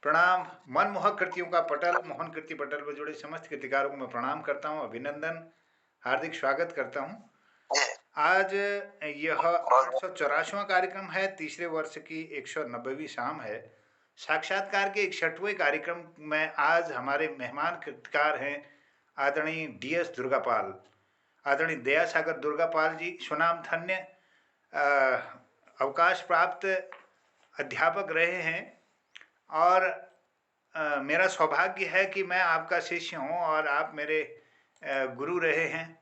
प्रणाम। मनमोहक कृतियों का पटल, मोहन कीर्ति पटल पर जुड़े समस्त कृतिकारों को मैं प्रणाम करता हूँ, अभिनंदन, हार्दिक स्वागत करता हूँ। आज यह 884वां कार्यक्रम है, तीसरे वर्ष की 190वीं शाम है। साक्षात्कार के 61वें कार्यक्रम में आज हमारे मेहमान कृतिकार हैं आदरणीय DS दुर्गापाल, आदरणीय दयासागर दुर्गापाल जी, स्वनाम धन्य अवकाश प्राप्त अध्यापक रहे हैं और मेरा सौभाग्य है कि मैं आपका शिष्य हूँ और आप मेरे गुरु रहे हैं।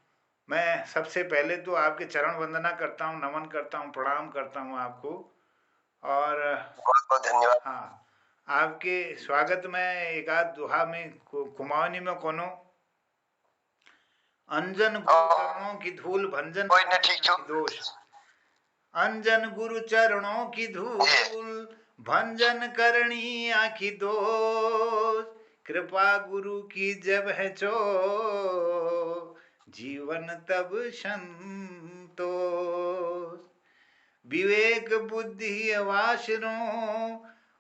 मैं सबसे पहले तो आपके चरण वंदना करता हूँ, नमन करता हूँ, प्रणाम करता हूँ आपको। और बहुत बहुत धन्यवाद। हाँ, आपके स्वागत में एक आध दोहा में कुमाऊनी में कोनो अंजन गुरु चरणों की धूल भंजन दोष, अंजन गुरु चरणों की धूल भंजन करनी आखी दोष, कृपा गुरु की जब है चो जीवन तब संतोष, विवेक बुद्धि अवासरो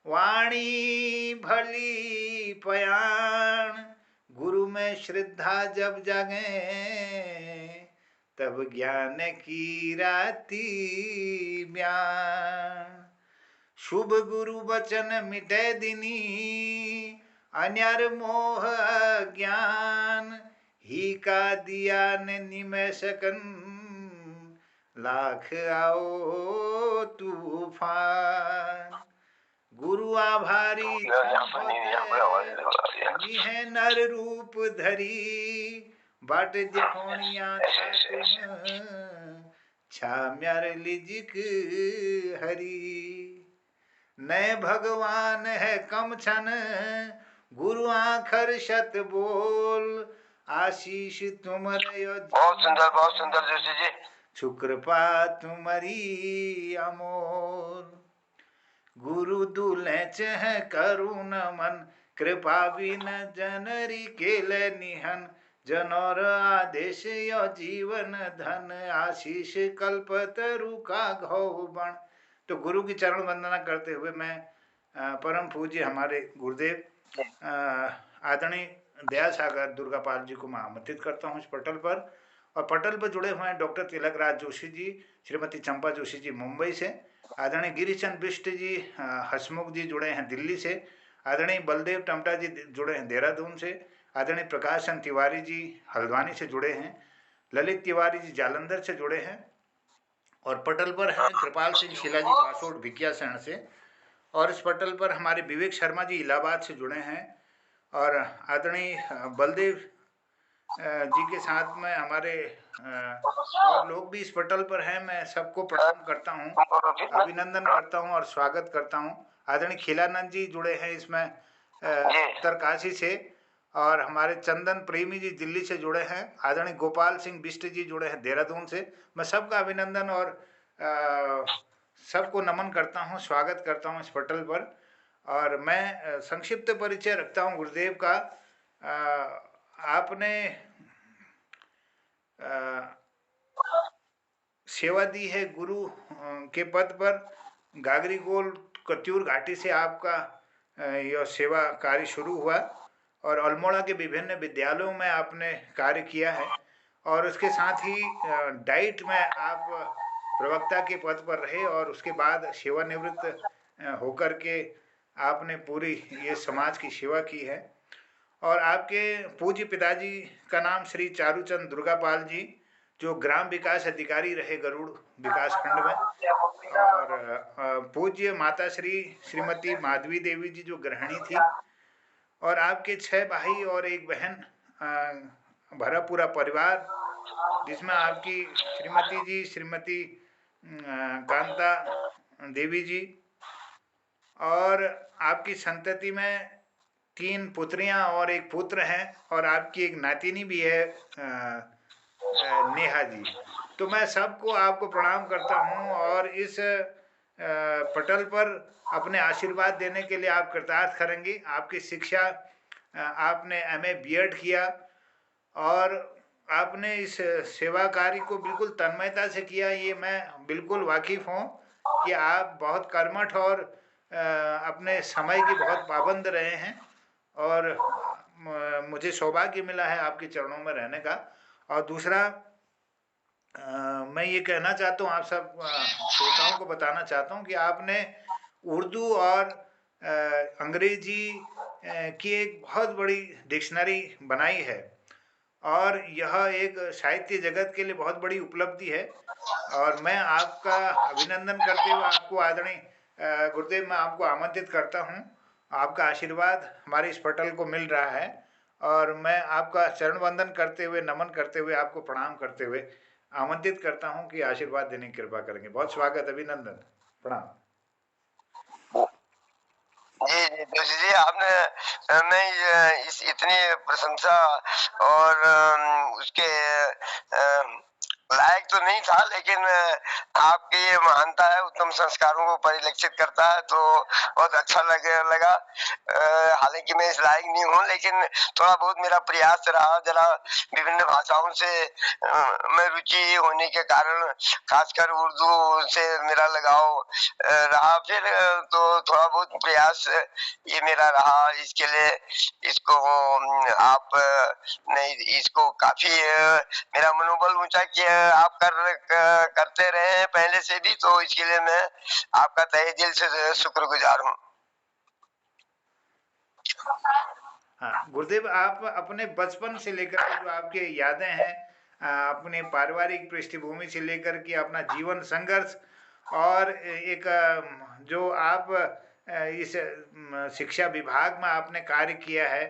वाणी भली पयाण, गुरु में श्रद्धा जब जागे तब ज्ञान की राती ब्यान, शुभ गुरु वचन मिटे दिनी अन्यर मोह ज्ञान, ही का दिया ने निमेशकन लाख आओ तूफान, गुरु आभारी है नर रूप धरी, बाट दिखोनिया छाम्यार लिजिक हरी, नए भगवान है कम छन गुरु आखर शत बोल, आशीष तुम्हारे बहुत सुंदर जोशी जी, शुक्रपा तुम्हारी अमोल, गुरु दूल्हे चह करुण मन, कृपा बिन जनरी केले निहन, जनौर आदेश यो जीवन धन, आशीष कल्प तरु का घो बण। तो गुरु की चरण वंदना करते हुए मैं परम पूज्य हमारे गुरुदेव आदरणीय दयासागर दुर्गापाल जी को मैं आमंत्रित करता हूँ इस पटल पर। और पटल पर जुड़े हुए हैं डॉक्टर तिलकराज जोशी जी, श्रीमती चंपा जोशी जी मुंबई से, आदरणीय गिरीचंद बिष्ट जी हसमुख जी जुड़े हैं दिल्ली से, आदरणीय बलदेव टमटा जी जुड़े हैं देहरादून से, आदरणीय प्रकाश चंद तिवारी जी हल्द्वानी से जुड़े हैं, ललित तिवारी जी जालंधर से जुड़े हैं, और पटल पर हैं कृपाल सिंह शिला जी बासोड भिकियासैण से, और इस पटल पर हमारे विवेक शर्मा जी इलाहाबाद से जुड़े हैं, और आदरणीय बलदेव जी के साथ में हमारे और लोग भी इस पटल पर हैं। मैं सबको प्रणाम करता हूँ, अभिनंदन करता हूँ और स्वागत करता हूँ। आदरणीय खिलानंद जी जुड़े हैं इसमें उत्तरकाशी से, और हमारे चंदन प्रेमी जी दिल्ली से जुड़े हैं, आदरणीय गोपाल सिंह बिष्ट जी जुड़े हैं देहरादून से। मैं सबका अभिनंदन और सबको नमन करता हूँ, स्वागत करता हूँ इस पटल पर। और मैं संक्षिप्त परिचय रखता हूँ गुरुदेव का। आपने सेवा दी है गुरु के पद पर, गागरी गोल कत्यूर घाटी से आपका यह सेवा कार्य शुरू हुआ, और अल्मोड़ा के विभिन्न विद्यालयों में आपने कार्य किया है, और उसके साथ ही डाइट में आप प्रवक्ता के पद पर रहे, और उसके बाद सेवानिवृत्त होकर के आपने पूरी ये समाज की सेवा की है। और आपके पूज्य पिताजी का नाम श्री चारूचंद दुर्गापाल जी, जो ग्राम विकास अधिकारी रहे गरुड़ विकास खंड में, और पूज्य माता श्रीमती माधवी देवी जी जो गृहिणी थी, और आपके 6 भाई और एक बहन, भरा पूरा परिवार, जिसमें आपकी श्रीमती जी श्रीमती कांता देवी जी, और आपकी संतति में 3 पुत्रियां और एक पुत्र हैं, और आपकी एक नातिनी भी है नेहा जी। तो मैं सबको आपको प्रणाम करता हूं, और इस पटल पर अपने आशीर्वाद देने के लिए आप कृतार्थ करेंगे। आपकी शिक्षा, आपने MA B.Ed किया, और आपने इस सेवा कार्य को बिल्कुल तन्मयता से किया, ये मैं बिल्कुल वाकिफ हूँ कि आप बहुत कर्मठ और अपने समय की बहुत पाबंद रहे हैं और मुझे सौभाग्य मिला है आपके चरणों में रहने का। और दूसरा, मैं ये कहना चाहता हूँ, आप सब श्रोताओं को बताना चाहता हूँ कि आपने उर्दू और अंग्रेजी की एक बहुत बड़ी डिक्शनरी बनाई है और यह एक साहित्य जगत के लिए बहुत बड़ी उपलब्धि है। और मैं आपका अभिनंदन करते हुए आपको आदरणीय गुरुदेव, मैं आपको आमंत्रित करता हूँ। आपका आशीर्वाद हमारे इस पटल को मिल रहा है और मैं आपका चरण वंदन करते हुए, नमन करते हुए, आपको प्रणाम करते हुए आमंत्रित करता हूँ कि आशीर्वाद देने की कृपा करेंगे। बहुत स्वागत, अभिनंदन, प्रणाम। जी जी जोशी जी, आपने मैं इस इतनी प्रशंसा और उसके लायक तो नहीं था, लेकिन आपकी ये महानता है, उत्तम संस्कारों को परिलक्षित करता है, तो बहुत अच्छा लगा। हालांकि मैं इस लायक नहीं हूँ, लेकिन थोड़ा बहुत मेरा प्रयास रहा। जरा विभिन्न भाषाओं से में रुचि होने के कारण खासकर उर्दू से मेरा लगाव रहा। फिर तो थोड़ा बहुत प्रयास ये मेरा रहा। इसके लिए इसको आप ने इसको काफी मेरा मनोबल ऊंचा किया। आप करते रहे हैं पहले से भी, तो इसके लिए मैं आपका तहे दिल से शुक्रगुजार हूँ। हाँ गुरुदेव, आप अपने बचपन से लेकर के जो आपके यादें हैं, अपने पारिवारिक पृष्ठभूमि से लेकर के अपना जीवन संघर्ष और एक जो आप इस शिक्षा विभाग में आपने कार्य किया है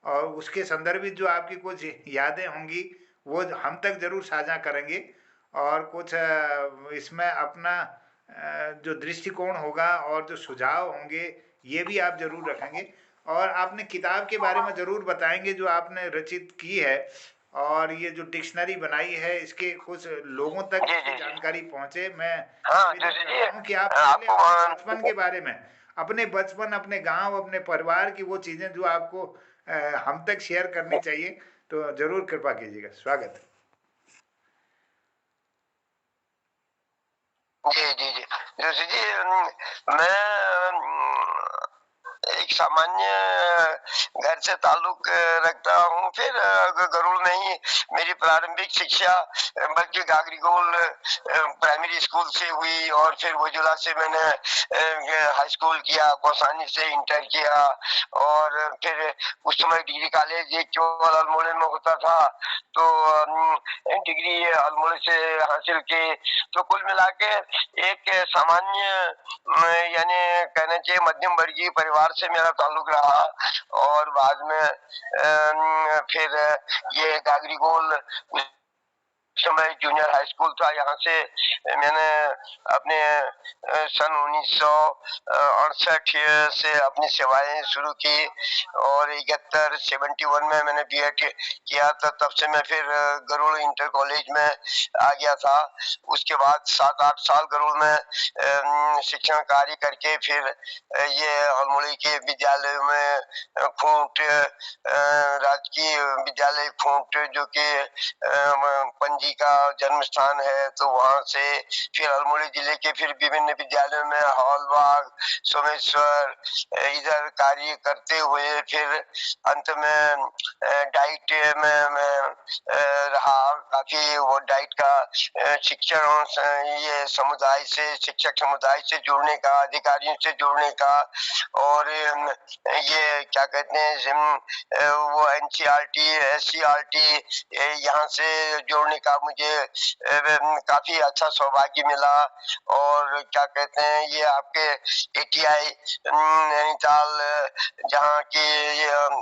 और उसके संदर्भित जो आपकी कुछ यादें होंगी वो हम तक जरूर साझा करेंगे। और कुछ इसमें अपना जो दृष्टिकोण होगा और जो सुझाव होंगे ये भी आप जरूर रखेंगे। और आपने किताब के बारे में ज़रूर बताएंगे जो आपने रचित की है और ये जो डिक्शनरी बनाई है इसके कुछ लोगों तक जी इसकी जी जी जानकारी पहुंचे। मैं हाँ निवेदन जोशी जी, करता हूँ कि आप पहले आपको अपने बचपन के बारे में, अपने बचपन, अपने गांव, अपने परिवार की वो चीज़ें जो आपको हम तक शेयर करनी चाहिए, तो ज़रूर कृपा कीजिएगा। स्वागत। जी जी जी जोशी जी, मैं एक सामान्य घर से ताल्लुक रखता हूँ। फिर गरुड़ में ही मेरी प्रारंभिक शिक्षा, बल्कि गागरीगोल प्राइमरी स्कूल से हुई और फिर वजुला से मैंने हाई स्कूल किया, कौसानी से इंटर किया और फिर उस समय डिग्री कॉलेज एक केवल अल्मोड़े में होता था, तो डिग्री अल्मोड़े से हासिल की। तो कुल मिला के एक सामान्य यानी कहना चाहिए मध्यम वर्गीय परिवार से मेरा ताल्लुक रहा। और बाद में फिर ये गागरीगोल समय जूनियर हाई स्कूल था, यहाँ से मैंने अपने सन 1968 से अपनी सेवाएं शुरू की और 71 में मैंने बीएड किया था। तब से मैं फिर गरुड़ इंटर कॉलेज में आ गया था। उसके बाद 7-8 साल गरुड़ में शिक्षण कार्य करके फिर ये अल्मोड़ी के विद्यालय में खूंट, राजकीय विद्यालय खूंट जो कि पंजी का जन्म स्थान है, तो वहां से फिर अल्मोड़ी जिले के फिर विभिन्न विद्यालयों में हॉलबाग, सोमेश्वर इधर कार्य करते हुए फिर अंत में डाइट में मैं रहा। काफी वो डाइट का शिक्षण, ये समुदाय से, शिक्षक समुदाय से जुड़ने का, अधिकारियों से जुड़ने का और ये क्या कहते हैं वो एनसीईआरटी, एससीईआरटी यहाँ से जोड़ने का मुझे काफी अच्छा सौभाग्य मिला। और क्या कहते हैं ये आपके एटीआई नैनीताल, जहाँ के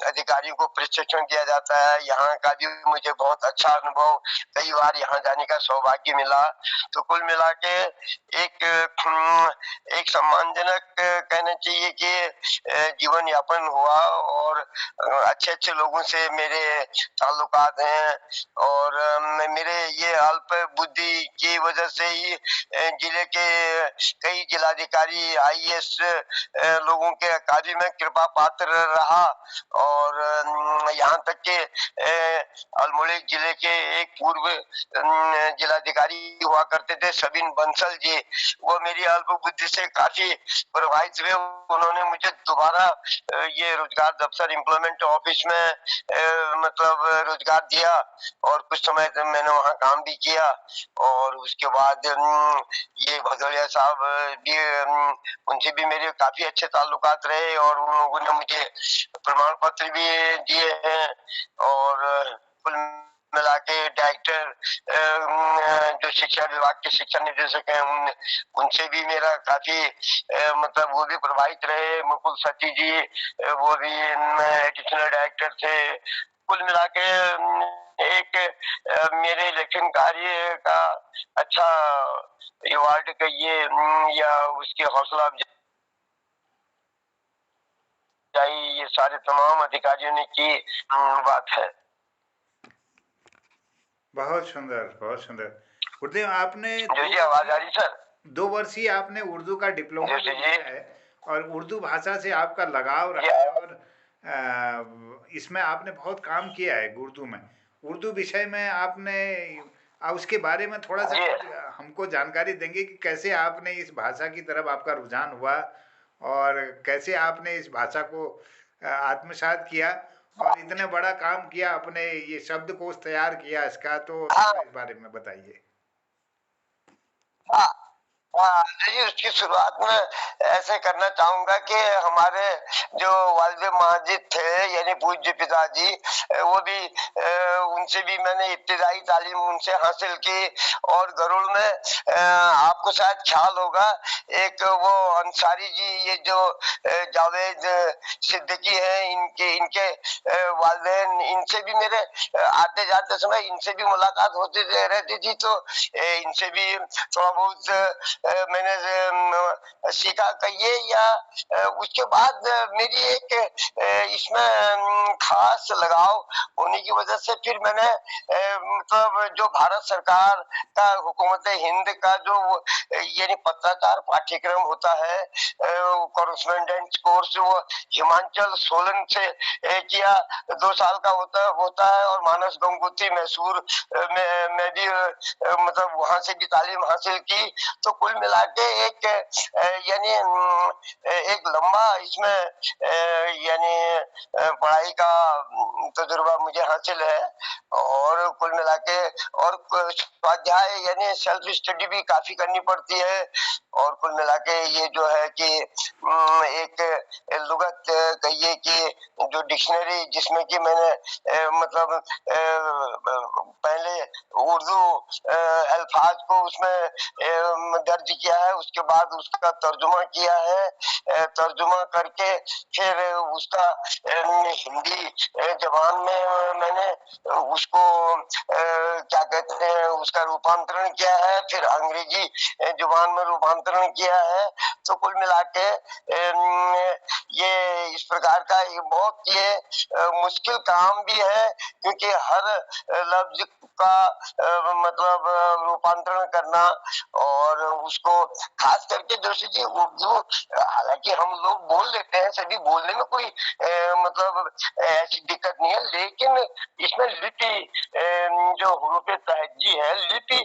अधिकारियों को प्रशिक्षण दिया जाता है, यहाँ का भी मुझे बहुत अच्छा अनुभव, कई बार यहाँ जाने का सौभाग्य मिला। तो कुल मिला के एक सम्मानजनक कहना चाहिए कि जीवन यापन हुआ और अच्छे अच्छे लोगों से मेरे ताल्लुकात हैं। और मेरे ये अल्प बुद्धि की वजह से ही जिले के कई जिलाधिकारी आईएएस लोगों के कार्य में कृपा पात्र रहा। और यहाँ तक के अल्मोड़ा जिले के एक पूर्व जिलाधिकारी हुआ करते थे सबीन बंसल जी, वो मेरी अल्प बुद्धि से काफी प्रभावित हुए। उन्होंने मुझे दोबारा ये रोजगार दफ्तर एम्प्लॉयमेंट ऑफिस में मतलब रोजगार दिया और कुछ समय तक मैंने वहाँ काम भी किया। और उसके बाद ये भदौरिया साहब भी, उनसे भी मेरे काफी अच्छे ताल्लुकात रहे और उन लोगों ने मुझे प्रमाण पत्र भी दिए हैं। और कुल मिला के डायरेक्टर जो शिक्षा विभाग के शिक्षा निदेशक हैं उनसे भी मेरा काफी मतलब वो भी प्रभावित रहे। मुकुल सती जी वो भी एडिशनल डायरेक्टर थे। कुल मिला के एक मेरे लेखन कार्य का अच्छा अवार्ड कहिए या उसकी हौसला अफजाई ये सारे तमाम अधिकारियों ने की बात है। बहुत सुंदर, बहुत सुंदर। गुरुदेव, आपने जी आवाज आ रही सर? 2 वर्ष ही आपने उर्दू का डिप्लोमा भी लिया है और उर्दू भाषा से आपका लगाव रहा है और इसमें आपने बहुत काम किया है उर्दू में। उर्दू विषय में आपने उसके बारे में थोड़ा सा हमको जानकारी देंगे कि कैसे आपने इस भाषा की तरफ आपका रुझान हुआ और कैसे आपने इस भाषा को आत्मसात किया और इतने बड़ा काम किया, अपने ये शब्दकोश तैयार किया इसका, तो इस बारे में बताइए। जी उसकी शुरुआत में ऐसे करना चाहूंगा कि हमारे जो वालिद माजिद थे यानी पूज्य पिताजी, वो भी उनसे भी मैंने इब्तिदाई तालीम उनसे हासिल की। और गरुड़ में आपको शायद ख्याल होगा एक वो अंसारी जी, ये जो जावेद सिद्दीकी है, इनके इनके वालिदैन, इनसे भी मेरे आते जाते समय इनसे भी मुलाकात होती रहती थी। तो इनसे भी थोड़ा बहुत मैंने सीखा कहिए। या उसके बाद मेरी एक इसमें खास लगाव होने की वजह से फिर मैंने मतलब जो भारत सरकार का हुकूमत हिंद का जो यानी पत्राचार पाठ्यक्रम होता है, कॉरेस्पोंडेंट कोर्स, वो हिमाचल सोलन से किया, 2 साल का होता है। और मानस गंगोत्री मैसूर में भी मतलब वहां से भी तालीम हासिल की। तो कुल मिला के एक यानी एक लंबा इसमें यानी पढ़ाई का तजुर्बा मुझे हासिल है। और कुल मिला के और स्वाध्याय यानी सेल्फ स्टडी भी काफी करनी पड़ती है। और कुल मिला के ये जो है कि एक लुगत कहिए कि जो डिक्शनरी जिसमें कि मैंने मतलब पहले उर्दू अल्फाज को उसमें दर्ज किया है, उसके बाद उसका तर्जुमा किया है, तर्जुमा करके फिर उसका हिंदी जबान में मैंने उसको क्या कहते हैं उसका रूपांतरण किया है, फिर अंग्रेजी जुबान में रूपांतरण किया है। तो कुल मिला के ये इस प्रकार का ये बहुत ये मुश्किल काम भी है, क्योंकि हर लफ्ज का मतलब रूपांतरण करना और उसको खास करके जोशी जी उर्दू, हालांकि हम लोग बोल लेते हैं, सभी बोलने में कोई मतलब ऐसी दिक्कत नहीं है, लेकिन इसमें लिपि जो हुरूफ तहज्जी है, लिपि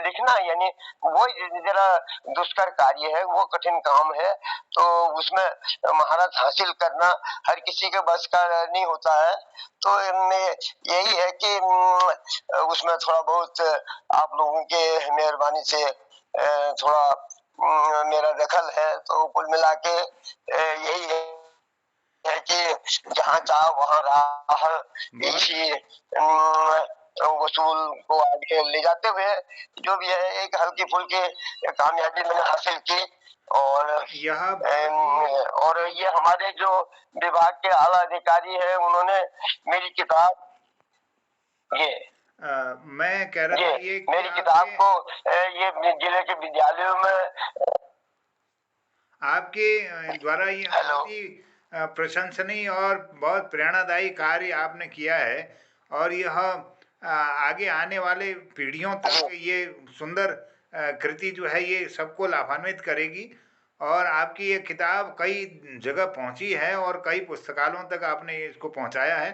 लिखना यानी वो जरा दुष्कर कार्य है, वो कठिन काम है। तो उसमें महारत हासिल करना हर किसी के बस का नहीं होता है। तो यही है कि उसमें थोड़ा बहुत आप लोगों के मेहरबानी से थोड़ा मेरा दखल है। तो कुल मिला के यही है कि जहाँ चाह वहाँ राह, इसी वसूल को आगे ले जाते हुए जो भी है एक हल्की फुल्की कामयाबी मैंने हासिल की। और ये हमारे जो विभाग के आला अधिकारी है, उन्होंने मेरी किताब मैं कह रहा था ये मेरी किताब को ये जिले के विद्यालयों में आपके द्वारा ये बहुत ही प्रशंसनीय और बहुत प्रेरणादायी कार्य आपने किया है। और यह आगे आने वाले पीढ़ियों तक ये सुंदर कृति जो है ये सबको लाभान्वित करेगी। और आपकी ये किताब कई जगह पहुंची है और कई पुस्तकालयों तक आपने इसको पहुंचाया है।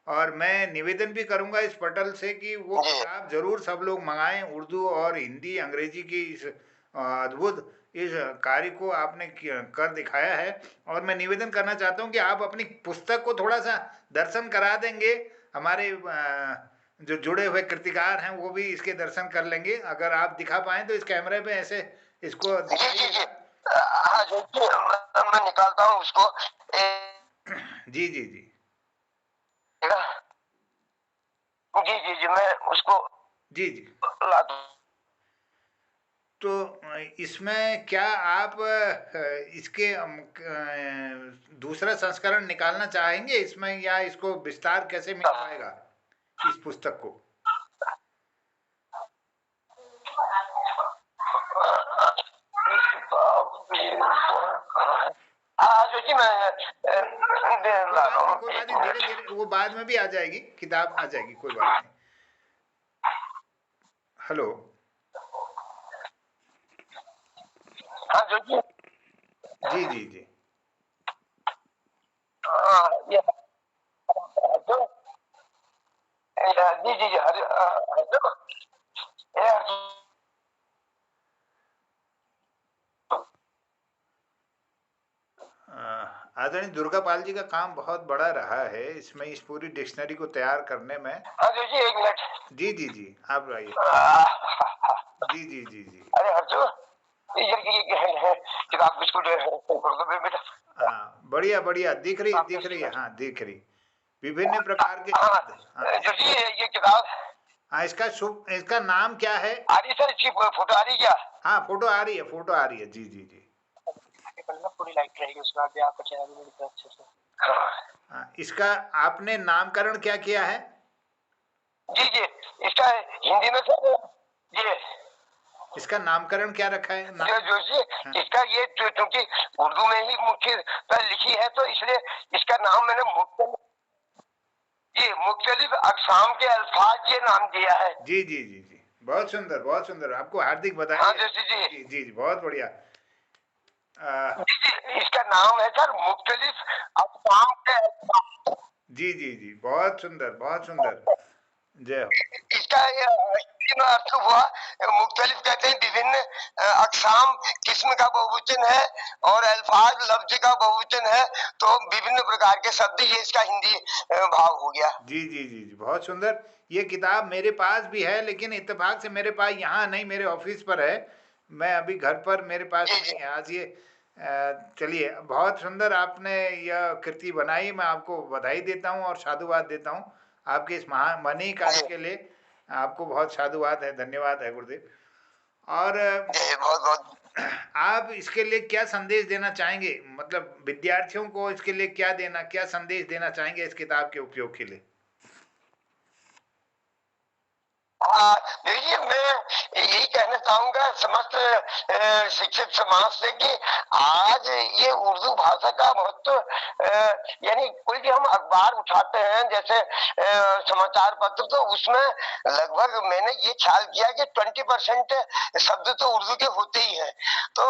और मैं निवेदन भी करूंगा इस पटल से कि वो किताब जरूर सब लोग मंगाएं। उर्दू और हिंदी अंग्रेजी की इस अद्भुत इस कार्य को आपने कर दिखाया है। और मैं निवेदन करना चाहता हूँ कि आप अपनी पुस्तक को थोड़ा सा दर्शन करा देंगे। हमारे जो जुड़े हुए कृतिकार हैं वो भी इसके दर्शन कर लेंगे। अगर आप दिखा पाएं तो इस कैमरे पे ऐसे इसको दिखाइएगा। हाँ जी, मैं निकालता हूँ उसको। जी जी जी जी जी जी, मैं उसको जी जी। लाता हूँ। तो इसमें क्या आप इसके दूसरा संस्करण निकालना चाहेंगे इसमें, या इसको विस्तार कैसे मिल पाएगा इस पुस्तक को? जो जी मैं कोई बात नहीं, धीरे धीरे वो बाद में भी आ जाएगी, किताब आ जाएगी, कोई बात नहीं। हेलो। हाँ जो जी जी जी जी ये जी जी जी आदरणीय दुर्गापाल जी का काम बहुत बड़ा रहा है इसमें, इस पूरी डिक्शनरी को तैयार करने में। हाँ जो जी, एक मिनट। जी जी जी आप आइए। जी जी जी जी। अरे हर्षो, ये है किताब बिस्कुट कर दो बेटा। हाँ बढ़िया बढ़िया, दिख रही है, हाँ दिख रही विभिन्न प्रकार के शब्द। हाँ जो जी ये किताब, हाँ इसका नाम क्या है? आ रही सर, इसकी फोटो आ रही क्या? हाँ फोटो आ रही है, फोटो आ रही है। जी जी जी पूरी लाइट रहेगी उसके बाद भी आपका चेहरा भी दिखता है अच्छे से। हाँ, इसका आपने नामकरण क्या किया है? जी जी, इसका हिंदी में सर ये इसका नामकरण क्या रखा है? जो जी हाँ। इसका ये क्योंकि उर्दू में ही मुख्य लिखी है तो इसलिए इसका नाम मैंने मुख्तलिफ अक़साम के अल्फाज ये नाम दिया है। जी जी जी जी बहुत सुंदर, बहुत सुंदर, आपको हार्दिक बधाई। हाँ जी जी जी जी बहुत बढ़िया। इसका नाम है सर मुख्तलिफ अक़साम के अल्फाज। जी जी जी बहुत सुंदर, बहुत सुंदर, जय हो। इसका हिंदी में अर्थ हुआ, मुख्तलिफ कहते हैं विभिन्न अक़साम किस्म का बहुवचन है, और अल्फाज लफ्ज का बहुवचन है, तो विभिन्न प्रकार के शब्द, ये इसका हिंदी भाव हो गया। जी जी जी जी बहुत सुंदर। ये किताब मेरे पास भी है, लेकिन इत्तेफाक से मेरे पास यहाँ नहीं, मेरे ऑफिस पर है। मैं अभी घर पर, मेरे पास नहीं है आज ये। चलिए, बहुत सुंदर आपने यह कृति बनाई। मैं आपको बधाई देता हूँ और साधुवाद देता हूँ आपके इस महामनी कार्य के लिए। आपको बहुत साधुवाद है, धन्यवाद है गुरुदेव। और बहुत बहुत आप इसके लिए क्या संदेश देना चाहेंगे, मतलब विद्यार्थियों को इसके लिए क्या संदेश देना चाहेंगे इस किताब के उपयोग के लिए? देखिए, मैं यही कहना चाहूंगा समस्त शिक्षित समाज से कि आज ये उर्दू भाषा का महत्व, यानी कोई भी हम अखबार उठाते हैं जैसे समाचार पत्र, तो उसमें लगभग मैंने ये ख्याल किया कि 20% शब्द तो उर्दू के होते ही हैं। तो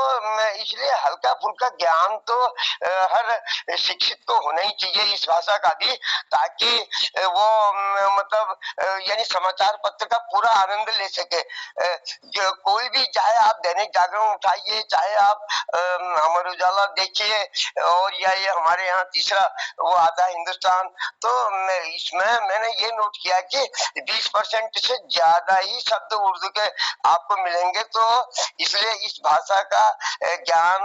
इसलिए हल्का फुल्का ज्ञान तो हर शिक्षित को होना ही चाहिए इस भाषा का भी, ताकि वो मतलब यानी समाचार पत्र का पूरा आनंद ले सके। कोई भी, चाहे आप दैनिक जागरण उठाइए, चाहे आप अमर उजाला देखिए, और या ये हमारे यहाँ तीसरा वो आता है हिंदुस्तान, तो इसमें मैंने ये नोट किया कि 20% से ज्यादा ही शब्द उर्दू के आपको मिलेंगे। तो इसलिए इस भाषा का ज्ञान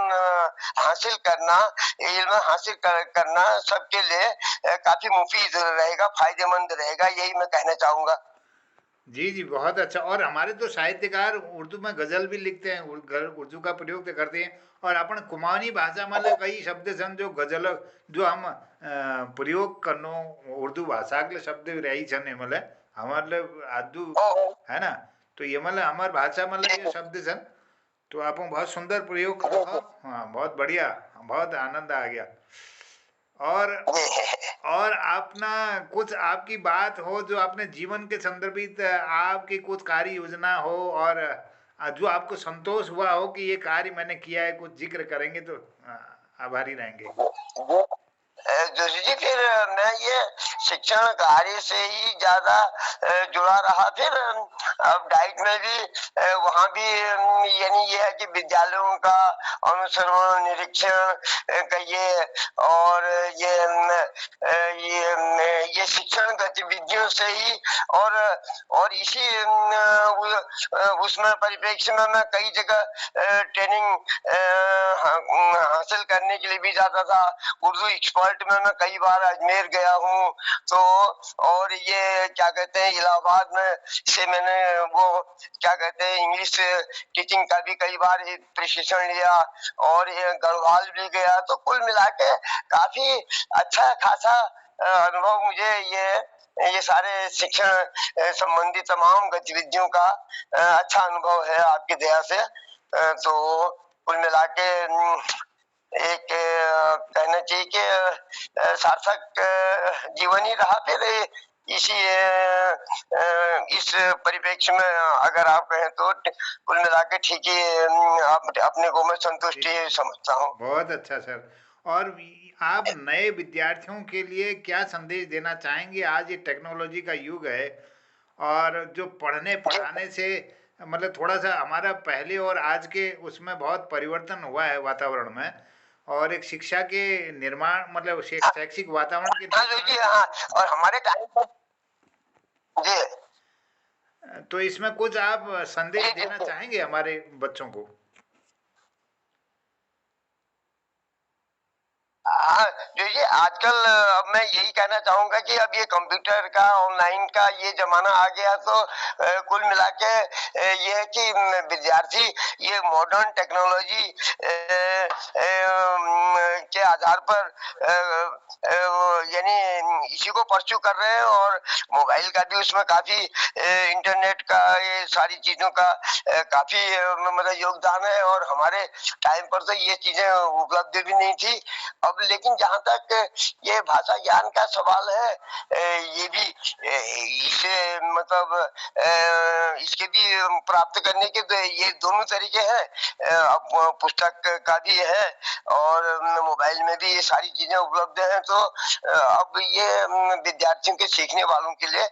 हासिल करना, इल्म हासिल करना सबके लिए काफी मुफीद रहेगा, फायदेमंद रहेगा, यही मैं कहना चाहूंगा। जी जी बहुत अच्छा। और हमारे तो साहित्यकार उर्दू में गजल भी लिखते हैं, उर्दू का प्रयोग तो करते हैं। और अपन कुमाऊनी भाषा मतलब कई शब्द सन जो गजल जो हम प्रयोग करनो उर्दू भाषा के शब्द रही छन मतलब हमारे आदू है ना। तो ये मतलब हमार भाषा मतलब ये शब्द सन, तो आप बहुत सुंदर प्रयोग करो। हाँ बहुत बढ़िया, बहुत आनंद आ गया। और जी। और अपना कुछ आपकी बात हो जो आपने जीवन के संदर्भित आपकी कुछ कार्य योजना हो, और जो आपको संतोष हुआ हो कि ये कार्य मैंने किया है, कुछ जिक्र करेंगे तो आभारी रहेंगे। वो जोशी जी, फिर मैं ये शिक्षण कार्य से ही ज्यादा जुड़ा रहा। फिर अब डाइट में भी वहाँ भी यानी ये है कि विद्यालयों का अनुसरण निरीक्षण कहिए, और ये शिक्षण गतिविधियों से ही, और इसी उसमें परिप्रेक्ष्य में मैं कई जगह ट्रेनिंग हासिल करने के लिए भी जाता था। उर्दू एक्सपर्ट में मैं कई बार अजमेर गया हूँ। तो और ये क्या कहते हैं, इलाहाबाद में से मैंने वो क्या कहते हैं इंग्लिश टीचिंग का भी कई बार प्रशिक्षण लिया, और ये गढ़वाल भी गया। तो कुल मिला के काफी अच्छा खासा अनुभव मुझे ये सारे शिक्षण संबंधी तमाम गतिविधियों का अच्छा अनुभव है आपकी दया से। तो कुल मिला के एक कहना चाहिए कि सार्थक जीवन ही रहा। फिर इसी इस परिप्रेक्ष्य में अगर आप कहें तो कुल मिला के ठीक ही आप अपने को मैं संतुष्टि समझता हूँ। बहुत अच्छा सर। और आप नए विद्यार्थियों के लिए क्या संदेश देना चाहेंगे? आज ये टेक्नोलॉजी का युग है, और जो पढ़ने पढ़ाने से मतलब थोड़ा सा हमारा पहले और आज के उसमें बहुत परिवर्तन हुआ है वातावरण में, और एक शिक्षा के निर्माण मतलब शैक्षिक वातावरण के हाँ जी, निर्माण हाँ। और हमारे टाइम पर जी तो इसमें कुछ आप संदेश जी देना चाहेंगे हमारे बच्चों को? हाँ, जो ये आजकल अब मैं यही कहना चाहूंगा कि अब ये कंप्यूटर का ऑनलाइन का ये जमाना आ गया। तो कुल मिला के ये है कि विद्यार्थी ये मॉडर्न टेक्नोलॉजी के आधार पर यानी इसी को परस्यू कर रहे हैं। और मोबाइल का भी उसमें काफी इंटरनेट का ये सारी चीजों का काफी मतलब योगदान है। और हमारे टाइम पर तो ये चीजें उपलब्ध भी नहीं थी। अब लेकिन जहां तक ये भाषा ज्ञान का सवाल है, ये भी इसे मतलब इसके भी प्राप्त करने के ये दोनों तरीके हैं। अब पुस्तक का भी है, और मोबाइल में भी ये सारी चीजें उपलब्ध हैं। तो अब ये विद्यार्थियों के सीखने वालों के लिए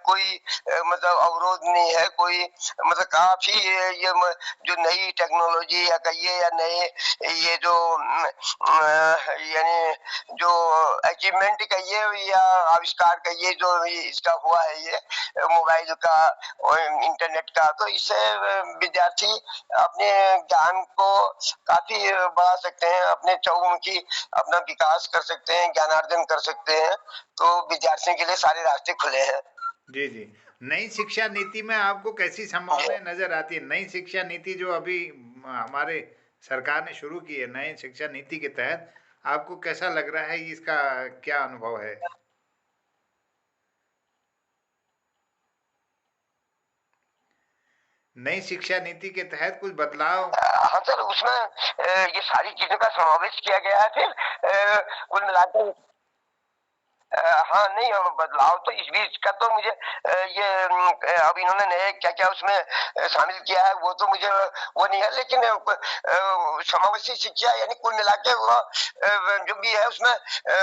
कोई मतलब अवरोध नहीं है। कोई मतलब काफी ये जो नई टेक्नोलॉजी या कहिए या नए ये जो यानी जो अचीवमेंट कहिए या आविष्कार कहिए जो इसका हुआ है ये मोबाइल का और इंटरनेट का, तो इससे विद्यार्थी अपने ज्ञान को काफी बढ़ा सकते हैं, अपने चौमुखी अपना विकास कर सकते हैं, ज्ञानार्जन कर सकते हैं। तो विद्यार्थियों के लिए सारे रास्ते खुले हैं। जी जी। नई शिक्षा नीति में आपको कैसी संभावनाएं नजर आती है? नई शिक्षा नीति जो अभी हमारे सरकार ने शुरू की है, नई शिक्षा नीति के तहत आपको कैसा लग रहा है? इसका क्या अनुभव है? नई शिक्षा नीति के तहत कुछ बदलाव? हाँ सर, उसमें ये सारी चीजों का समावेश किया गया है। फिर कुल मिलाकर हाँ नहीं, बदलाव तो इस बीच का तो मुझे ये अब इन्होंने नए क्या क्या उसमें शामिल किया है वो तो मुझे वो नहीं है। लेकिन समावेशी शिक्षा यानी कुल मिला के वो जो भी है उसमें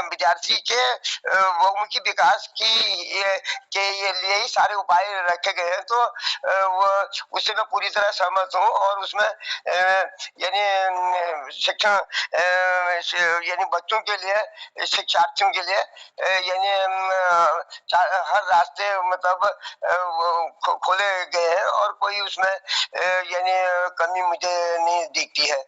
विद्यार्थी के बहुमुखी विकास के लिए ही सारे उपाय रखे गए हैं। तो वो उससे मैं पूरी तरह सहमत हूँ। और उसमें यानी शिक्षण यानी बच्चों के लिए, शिक्षार्थियों के लिए यानी हर रास्ते मतलब खोले गए हैं, और कोई उसमें यानी कमी मुझे नहीं दिखती है।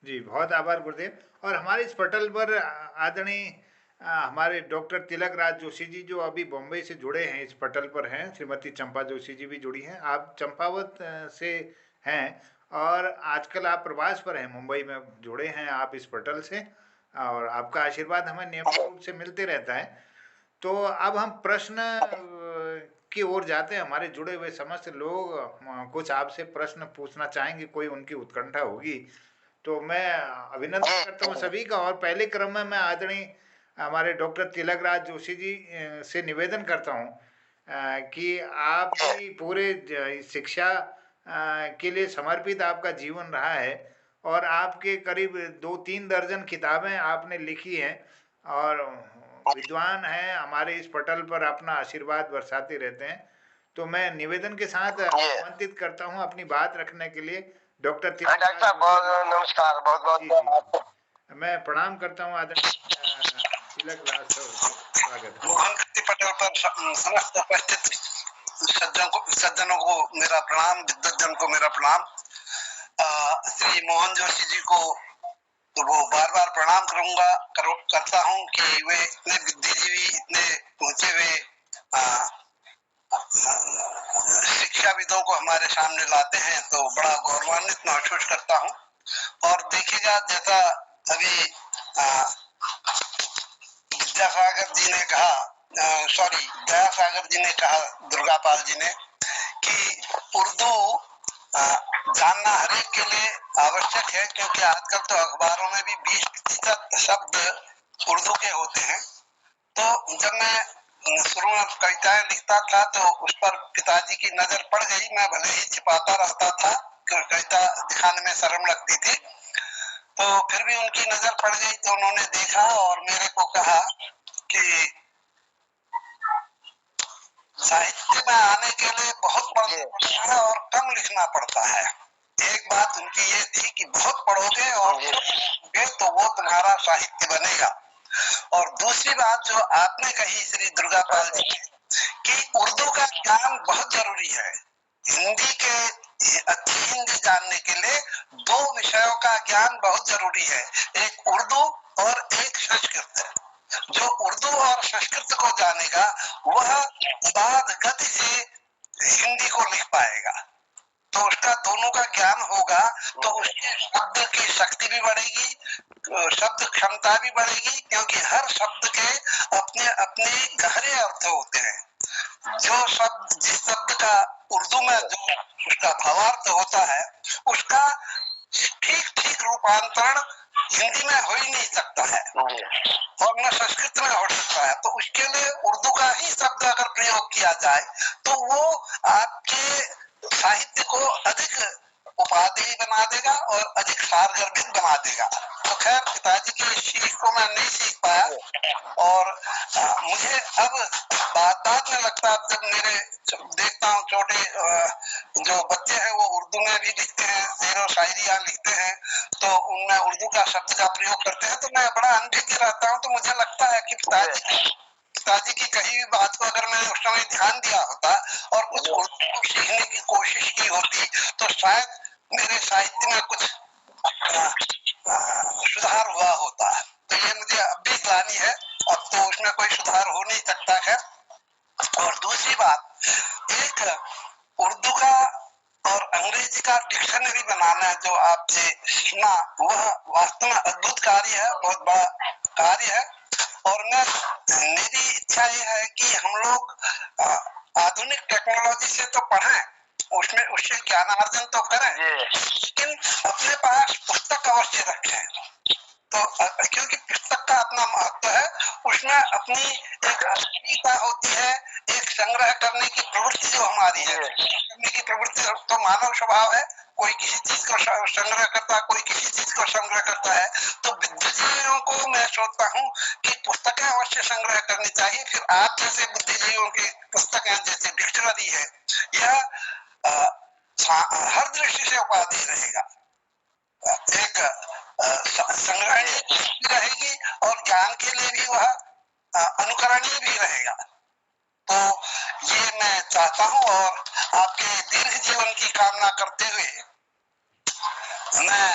जी, बहुत आभार गुरुदेव। और हमारे इस पटल पर आदरणीय हमारे डॉक्टर तिलक राज जोशी जी जो अभी बॉम्बे से जुड़े हैं, इस पटल पर हैं। श्रीमती चंपा जोशी जी भी जुड़ी हैं। आप चंपावत से हैं, और आजकल आप प्रवास पर हैं, मुंबई में जुड़े हैं आप इस पटल से, और आपका आशीर्वाद हमें नियमित रूप से मिलते रहता है। तो अब हम प्रश्न की ओर जाते हैं। हमारे जुड़े हुए समस्त लोग कुछ आपसे प्रश्न पूछना चाहेंगे, कोई उनकी उत्कंठा होगी तो मैं अभिनंदन करता हूँ सभी का। और पहले क्रम में मैं आदरणीय हमारे डॉक्टर तिलक राज जोशी जी से निवेदन करता हूँ कि आप भी पूरे शिक्षा के लिए समर्पित आपका जीवन रहा है, और आपके करीब 2-3 दर्जन किताबें आपने लिखी हैं, और विद्वान हैं, हमारे इस पटल पर अपना आशीर्वाद बरसाते रहते हैं। तो मैं निवेदन के साथ आमंत्रित करता हूं अपनी बात रखने के लिए डॉक्टर तिलक डॉक्टर साहब, बहुत नमस्कार, बहुत बहुत जी जी, मैं प्रणाम करता हूं आदरणीय तिलक राज सर को। स्वागत है। मोहन पटल पर समस्त उपस्थित सज्जनों को मेरा प्रणाम, विद्वजन को मेरा प्रणाम। श्री मोहन जोशी जी को तो वो बार बार प्रणाम करता हूँ कि वे इतने बुद्धिजीवी, इतने पहुंचे हुए शिक्षाविदों को हमारे सामने लाते हैं, तो बड़ा गौरवान्वित महसूस करता हूँ। और देखिएगा, जैसा अभी विद्यासागर जी ने कहा, दयासागर जी ने कहा, दुर्गापाल जी ने, कि उर्दू जानना हरेक के लिए आवश्यक है, क्योंकि आजकल तो अखबारों में भी 20% शब्द उर्दू के होते हैं। तो जब मैं शुरू में कविताएं लिखता था तो उस पर पिताजी की नजर पड़ गई। मैं भले ही छिपाता रहता था, कविता दिखाने में शर्म लगती थी, तो फिर भी उनकी नजर पड़ गई। तो उन्होंने देखा और मेरे को कहा कि साहित्य में आने के लिए बहुत पढ़ना पड़ता है और कम लिखना पड़ता है। एक बात उनकी ये थी कि बहुत पढ़ोगे और तो वो तुम्हारा साहित्य बनेगा। और दूसरी बात जो आपने कही श्री दुर्गापाल जी कि उर्दू का ज्ञान बहुत जरूरी है। हिंदी के अच्छी हिंदी जानने के लिए 2 विषयों का ज्ञान बहुत जरूरी है, एक उर्दू और एक संस्कृत। जो उर्दू और संस्कृत को जानेगा वह उदाद गति से हिंदी को लिख पाएगा। तो उसका दोनों का ज्ञान होगा तो उसके शब्द की शक्ति भी बढ़ेगी, शब्द क्षमता भी बढ़ेगी, क्योंकि हर शब्द के अपने अपने गहरे अर्थ होते हैं। जो शब्द, जिस शब्द का उर्दू में जो उसका भावार्थ होता है, उसका ठीक ठीक रूपांतरण हिंदी में हो ही नहीं सकता है और न संस्कृत में हो सकता है। तो उसके लिए उर्दू का ही शब्द अगर प्रयोग किया जाए तो वो आपके साहित्य को अधिक उपादेय बना देगा और अधिक सारगर्भित बना देगा। तो खैर, पिताजी की सीख को मैं नहीं सीख पाया, और मुझे अब बाद में लगता है, जब मेरे देखता हूँ छोटे जो बच्चे हैं वो उर्दू में भी लिखते हैं, शेर और शायरियां लिखते हैं, तो उनमें उर्दू का शब्द का प्रयोग करते हैं, तो मैं बड़ा अनभिज्ञ रहता हूँ। तो मुझे लगता है कि पिताजी की कही हुई बात को अगर मैंने उस समय ध्यान दिया होता और कुछ उर्दू को सीखने की कोशिश की होती तो शायद मेरे साहित्य में कुछ सुधार हुआ होता। तो ये मुझे अब भी ग्लानि है, अब तो उसमें कोई सुधार हो नहीं सकता है। और दूसरी बात, एक उर्दू का और अंग्रेजी का डिक्शनरी बनाना जो आपसे सुना, वह वास्तव में अद्भुत कार्य है, बहुत बड़ा कार्य है। और मेरी इच्छा ये है कि हम लोग आधुनिक टेक्नोलॉजी से तो पढ़ें, उससे ज्ञानार्जन तो करें, लेकिन अपने पास पुस्तक अवश्य रखें। तो क्योंकि पुस्तक का अपना महत्व है, उसमें अपनी एक आत्मीयता होती है, एक संग्रह करने की प्रवृत्ति जो हमारी है, करने की प्रवृत्ति तो मानव स्वभाव है, कोई किसी चीज को संग्रह करता है, कोई किसी चीज को संग्रह करता है। तो बुद्धिजीवियों को मैं सोचता हूँ कि पुस्तकें अवश्य संग्रह करनी चाहिए। फिर आप जैसे बुद्धिजीवियों की पुस्तकें जैसे डिक्शनरी है, यह हर दृष्टि से उपाधि रहेगा, एक संग्रहणीय भी रहेगी और ज्ञान के लिए भी वह अनुकरणीय भी रहेगा। तो ये मैं चाहता हूँ और आपके दीर्घ जीवन की कामना करते हुए मैं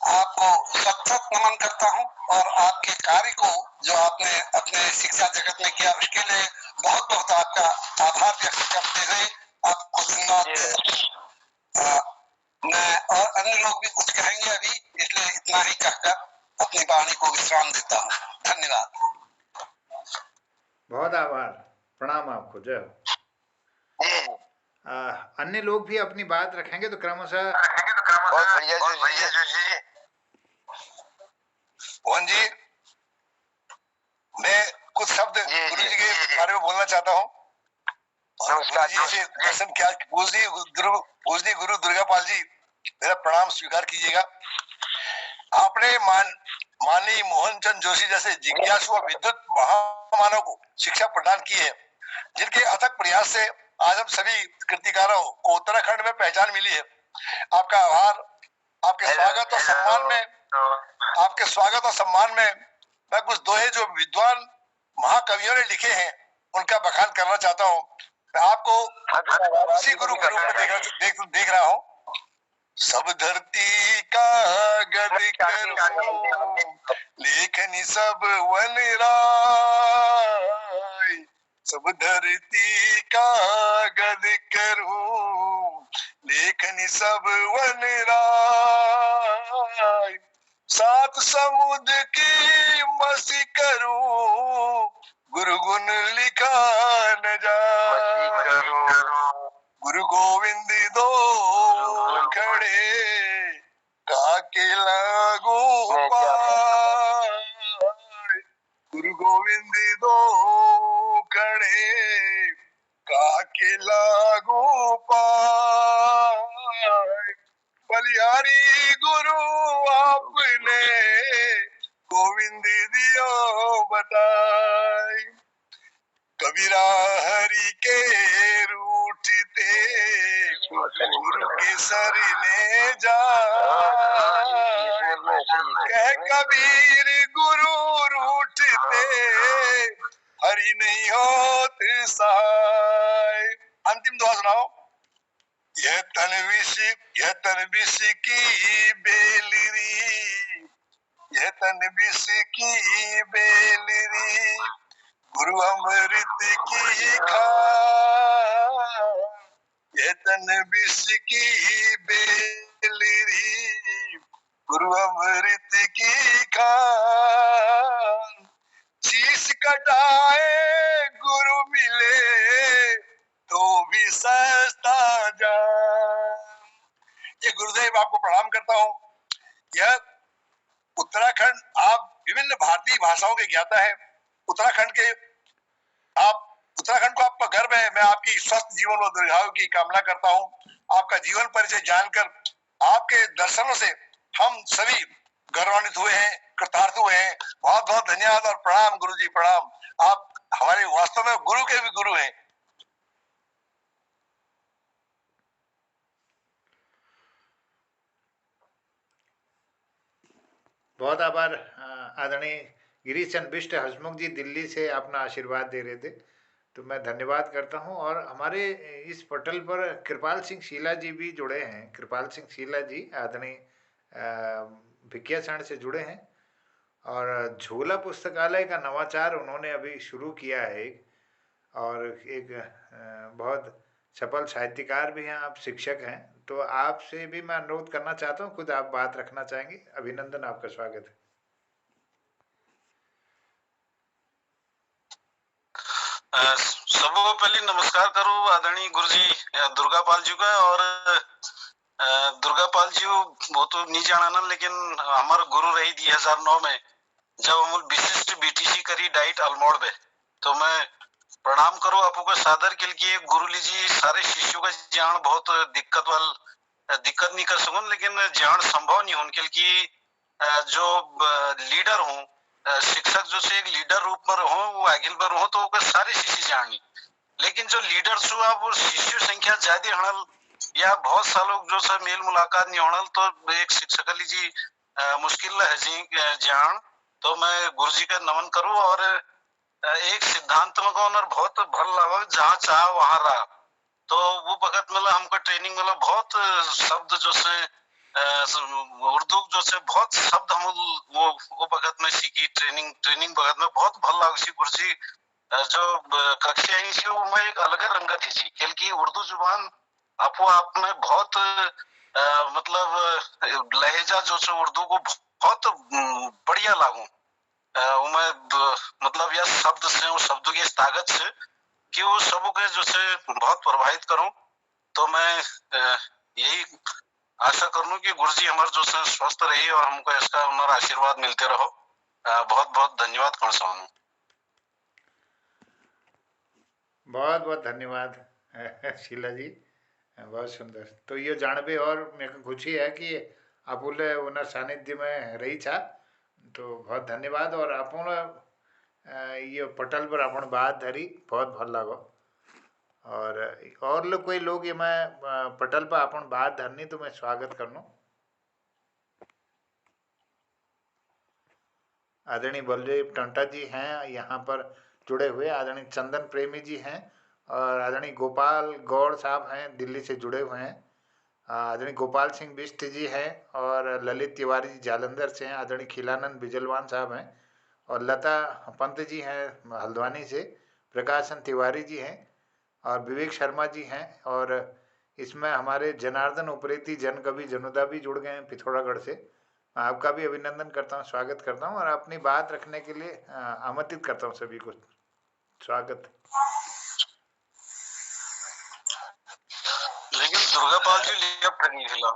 आपको सतत नमन करता हूँ, और आपके कार्य को जो आपने अपने शिक्षा जगत में किया उसके लिए बहुत बहुत आपका आभार व्यक्त करते हुए आपको धन्यवाद। मैं और अन्य लोग भी कुछ कहेंगे अभी, इसलिए इतना ही कहकर अपनी वाणी को विश्राम देता हूँ। धन्यवाद। बहुत आभार, प्रणाम आपको, जय हो। अन्य लोग भी अपनी बात रखेंगे तो क्रमशः। बहुत बढ़िया जोशी जी। मोहन जी, मैं कुछ शब्द गुरु जी के बारे में बोलना चाहता हूँ। नमस्कार जी से दर्शन क्या पूजनीय गुरु दुर्गापाल जी, मेरा प्रणाम स्वीकार कीजिएगा। आपने माननीय मोहनचंद जोशी जैसे जिज्ञासु और विद्युत महामानव को शिक्षा प्रदान की है, जिनके अथक प्रयास से आज हम सभी कृतिकारों को उत्तराखंड में पहचान मिली है। आपका आभार। आपके स्वागत और सम्मान में मैं कुछ दोहे जो विद्वान महाकवियों ने लिखे हैं उनका बखान करना चाहता हूँ। मैं आपको इसी गुरु के रूप में देख रहा हूँ। सब धरती का गद करूं, लेखनी सब वन राय। सब धरती का गद करूं, लेखनी सब वन राय। सात समुद्र की मसी करूं, गुरु गुण लिखा न जाए। गुरु गोविंद दो खड़े, काके लागू पाए। गुरु गोविंद दो खड़े, काके लागू पाए। बलिहारी गुरु आपने, गोविंद दियो बताए। कबीरा हरि के रूठते, गुरु के सर ने जा। कह कबीर गुरु रूठते, हरि नहीं होत सहाय। अंतिम दुआ सुनाओ। यह तन विष की बेलरी, यह तन विष की बेलरी, गुरु अमृत की खान। यह तन विष की बेलरी, गुरु अमृत की खान। शीश कटाए गुरु मिले, तो भी सस्ता जान। ये गुरुदेव आपको प्रणाम करता हूँ। यह उत्तराखंड, आप विभिन्न भारतीय भाषाओं के ज्ञाता है। उत्तराखंड को आपका गर्व है। मैं आपकी स्वस्थ जीवन और दीर्घायु की कामना करता हूँ। आपका जीवन परिचय जानकर, आपके दर्शनों से हम सभी गौरवान्वित हुए हैं, कृतार्थ हुए हैं। बहुत बहुत धन्यवाद और प्रणाम गुरु जी, प्रणाम। आप हमारे वास्तव में गुरु के भी गुरु हैं। बहुत आभार आदरणीय गिरीश चंद्र बिष्ट हसमुख जी, दिल्ली से अपना आशीर्वाद दे रहे थे, तो मैं धन्यवाद करता हूं। और हमारे इस पोर्टल पर कृपाल सिंह शीला जी भी जुड़े हैं। कृपाल सिंह शीला जी आदरणीय भिकियासैंण से जुड़े हैं, और झूला पुस्तकालय का नवाचार उन्होंने अभी शुरू किया है। और एक बहुत सफल साहित्यकार भी हैं, आप शिक्षक हैं, तो आपसे भी मैं अनुरोध करना चाहता हूँ, खुद आप बात रखना चाहेंगे। अभिनंदन, आपका स्वागत है। सबको पहले नमस्कार करूँ आदरणीय गुरुजी दुर्गापाल जी का। और दुर्गापाल जी वो तो नहीं जाना ना, लेकिन हमारा गुरु रही 2009 में जब हम विशिष्ट बीटीसी करी डाइट अल्मोड़ में, तो मैं प्रणाम करूँ आपको का सादर के लिए। गुरु जी सारे शिष्यों का जान बहुत दिक्कत नहीं कर सकूं, लेकिन जान संभव नहीं उनके लिए। जो लीडर हूँ, शिक्षक जो से एक लीडर रूप में रहो, वो आगिल पर रहो, तो सारे शिष्य जानी। लेकिन जो लीडर छू आप वो शिष्य संख्या ज्यादा हणल, या बहुत सालों जो से मेल मुलाकात नहीं होनल, तो एक शिक्षक लीजी मुश्किल है जी जान। तो मैं गुरु जी का नमन करूँ। और एक सिद्धांत में कौन और बहुत भल लगा, जहाँ चाह वहां रहा। तो वो वक्त मतलब हमको ट्रेनिंग मतलब बहुत शब्द जो से उर्दू जो से बहुत शब्द हम वो वक्त में सीखी। ट्रेनिंग वक्त में बहुत भल लगा सी गुरु जी। जो कक्षा ही सी वो एक अलग रंगत ही सी, क्योंकि उर्दू जुबान आपो आप में बहुत मतलब लहजा जो से उर्दू को बहुत बढ़िया लागू। मतलब यह शब्द से, उस शब्दों की ताकत से कि वो सबों के जो से बहुत प्रभावित करूं। तो मैं यही आशा करूं कि गुरु जी हमारे जो से स्वस्थ रही और हमको इसका उनका आशीर्वाद मिलते रहो। बहुत बहुत धन्यवाद करण स्वामी। बहुत बहुत धन्यवाद शीला जी, बहुत सुंदर। तो ये जाणवे और मेरे को खुशी है कि आपुले उन सानिध्य में रही छा, तो बहुत धन्यवाद। और आपण ये पटल पर आपण बात धरी बहुत भल लागो। और लोग कोई लोग ये मैं पटल पर आपण बात धरनी तो मैं स्वागत करनो। आदरणीय बलदेव टंटा जी हैं यहाँ पर जुड़े हुए, आदरणीय चंदन प्रेमी जी हैं, और आदरणीय गोपाल गौड़ साहब हैं दिल्ली से जुड़े हुए हैं, आदरणीय गोपाल सिंह बिष्ट जी हैं, और ललित तिवारी जी जालंधर से हैं, आदरणीय खिलानंद बिजलवान साहब हैं, और लता पंत जी हैं हल्द्वानी से, प्रकाशन तिवारी जी हैं, और विवेक शर्मा जी हैं, और इसमें हमारे जनार्दन उप्रेती जन कवि जनुदा भी जुड़ गए हैं पिथौरागढ़ से। आपका भी अभिनंदन करता हूँ, स्वागत करता हूँ, और अपनी बात रखने के लिए आमंत्रित करता हूँ सभी को। स्वागत। लेकिन दुर्गापाल जी लेफ्ट नहीं हिला।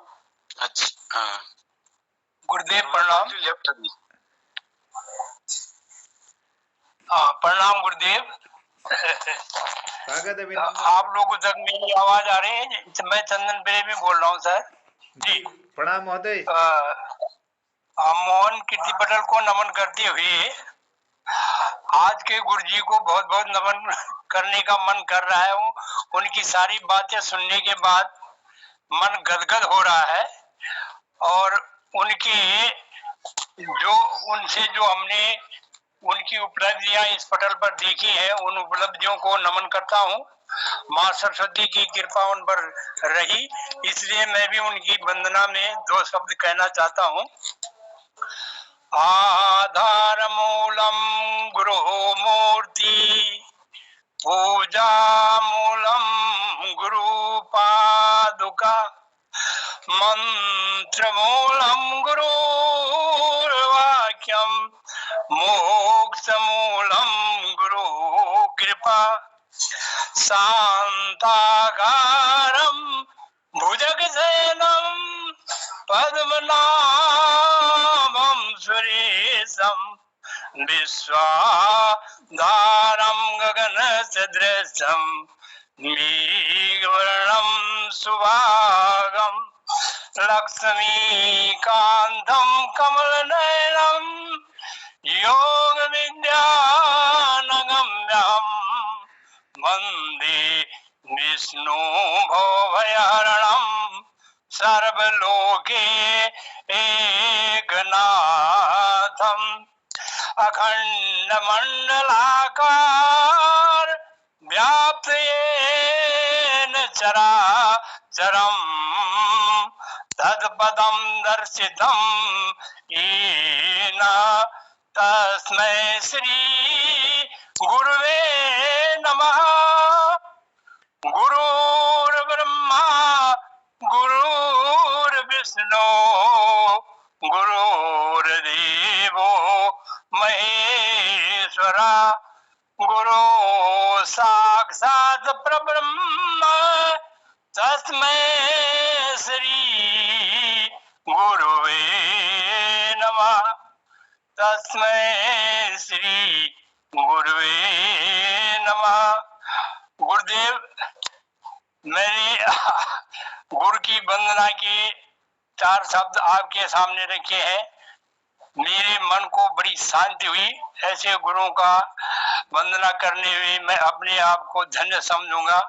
अच्छा हाँ, गुरुदेव प्रणाम। जी लेफ्ट नहीं। हाँ प्रणाम गुरुदेव। स्वागत अभिनंदन। आप लोगों तक मेरी आवाज आ रही है? मैं चंदन प्रेमी बोल रहा हूँ सर जी। प्रणाम महोदय। मोहन कीर्ति पटेल को नमन करते हुए आज के गुरु जी को बहुत बहुत नमन करने का मन कर रहा है। उनकी सारी बातें सुनने के बाद मन गदगद हो रहा है, और उनकी उनसे जो हमने उनकी उपलब्धियां इस पटल पर देखी है, उन उपलब्धियों को नमन करता हूँ। माँ सरस्वती की कृपा उन पर रही, इसलिए मैं भी उनकी वंदना में 2 शब्द कहना चाहता हूँ। आधार मूलम गुरु मूर्ति, पूजा मूलम गुरु पादुका, मंत्र मूलम गुरु वाक्यम, मोक्ष मूलम गुरु कृपा, शांताकारं भुजगशयनं पद्मनाभं सुरेशं, विश्वाधारं गगनसदृशं मेघवर्णं सुभागं, लक्ष्मीकान्तं कमलनयनं योगविद्यानगम्यं, वन्दे विष्णु भवभयहरणं सर्वलोके एकनाथम्, अखण्डमण्डलाकार व्याप्त येन चराचरं, तत्पदं दर्शितं येन तस्मै श्री गुरुवे नमः। गुरुर्ब्रह्मा गुरुर्विष्णु गुरुर्देवो महेश्वरा, गुरु साक्षात् परब्रह्म, तस्मै श्री गुरुवे नमः। तस्मै श्री गुरुवे नमः। गुरुदेव, मैंने गुरु की वंदना के 4 शब्द आपके सामने रखे हैं। मेरे मन को बड़ी शांति हुई। ऐसे गुरुओं का वंदना करने हुए मैं अपने आप को धन्य समझूंगा,